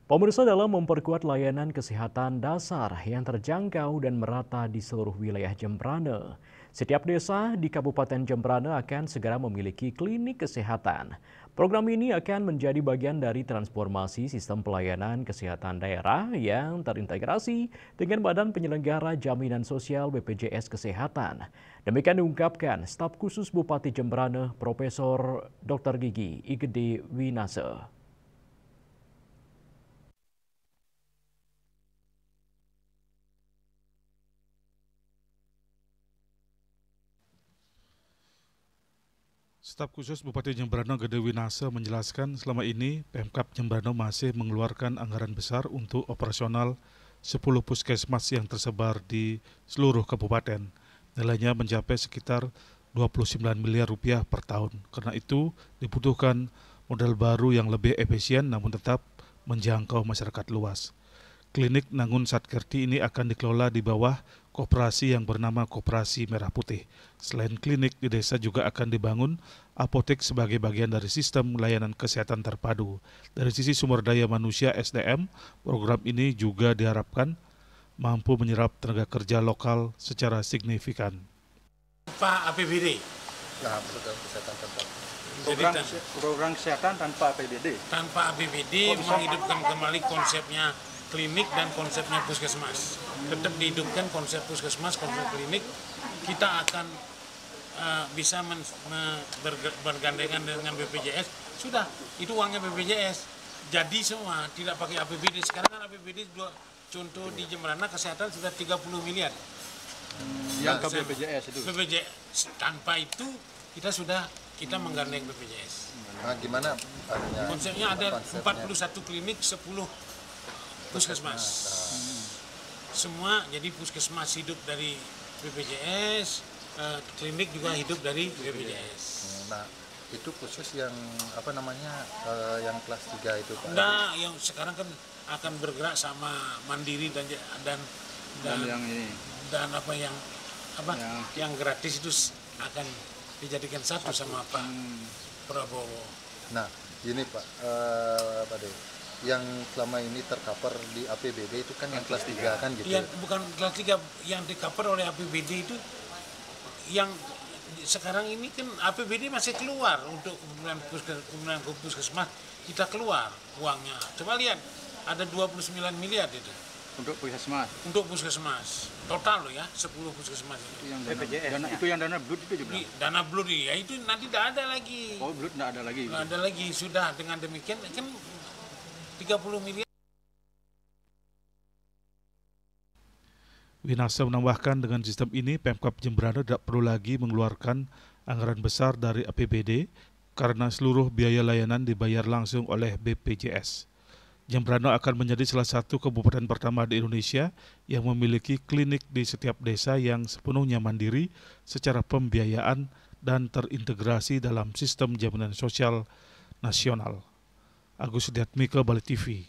Pemirsa, dalam memperkuat layanan kesehatan dasar yang terjangkau dan merata di seluruh wilayah Jembrane, setiap desa di Kabupaten Jembrane akan segera memiliki klinik kesehatan. Program ini akan menjadi bagian dari transformasi sistem pelayanan kesehatan daerah yang terintegrasi dengan Badan Penyelenggara Jaminan Sosial BPJS Kesehatan. Demikian diungkapkan staf khusus Bupati Jembrane, Profesor Dr. Gigi Igede Winase. Staf khusus Bupati Jembrane Gede Winase menjelaskan selama ini Pemkab Jembrane masih mengeluarkan anggaran besar untuk operasional 10 puskesmas yang tersebar di seluruh kabupaten. Nilainya mencapai sekitar 29 miliar rupiah per tahun. Karena itu dibutuhkan modal baru yang lebih efisien namun tetap menjangkau masyarakat luas. Klinik Nangun Satkerti ini akan dikelola di bawah koperasi yang bernama Koperasi Merah Putih. Selain klinik, di desa juga akan dibangun apotek sebagai bagian dari sistem layanan kesehatan terpadu. Dari sisi sumber daya manusia (SDM), program ini juga diharapkan mampu menyerap tenaga kerja lokal secara signifikan. Tanpa APBD. Nah, program kesehatan tanpa Program kesehatan tanpa APBD. Tanpa APBD menghidupkan kembali konsepnya klinik dan konsepnya puskesmas. Tetap dihidupkan konsep puskesmas, konsep klinik. Kita akan bisa bergandengan dengan BPJS. Sudah, itu uangnya BPJS. Jadi semua, tidak pakai APBD. Sekarang kan APBD contoh di Jembrana kesehatan sudah 30 miliar. Yang ke BPJS itu? BPJS. Tanpa itu kita menggandeng BPJS. Nah, gimana konsepnya? Ada 41 klinik, 10 puskesmas. Semua jadi puskesmas hidup dari BPJS, klinik juga hidup dari BPJS. Nah, itu khusus yang yang kelas 3 itu Pak? Nah, yang sekarang kan akan bergerak sama Mandiri dan yang ini. Dan yang gratis itu akan dijadikan satu sama Pak Prabowo. Nah, gini Pak, yang selama ini tercover di APBD itu kan yang kelas 3 kan gitu. Yang bukan kelas 3, yang di-cover oleh APBD itu yang sekarang ini kan APBD masih keluar untuk kemudian puskesmas, kita keluar uangnya. Coba lihat, ada 29 miliar itu. Untuk puskesmas? Untuk puskesmas. Total loh ya, 10 puskesmas itu. Yang itu yang dana blood itu juga? Dana blood ya, itu nanti tidak ada lagi. Oh, blood tidak ada lagi? Tidak ada lagi, sudah. Dengan demikian kan 30 miliar. Winase menambahkan dengan sistem ini Pemkab Jembrane tidak perlu lagi mengeluarkan anggaran besar dari APBD karena seluruh biaya layanan dibayar langsung oleh BPJS. Jembrane akan menjadi salah satu kabupaten pertama di Indonesia yang memiliki klinik di setiap desa yang sepenuhnya mandiri secara pembiayaan dan terintegrasi dalam sistem jaminan sosial nasional. Agus Diatmika, Bali TV.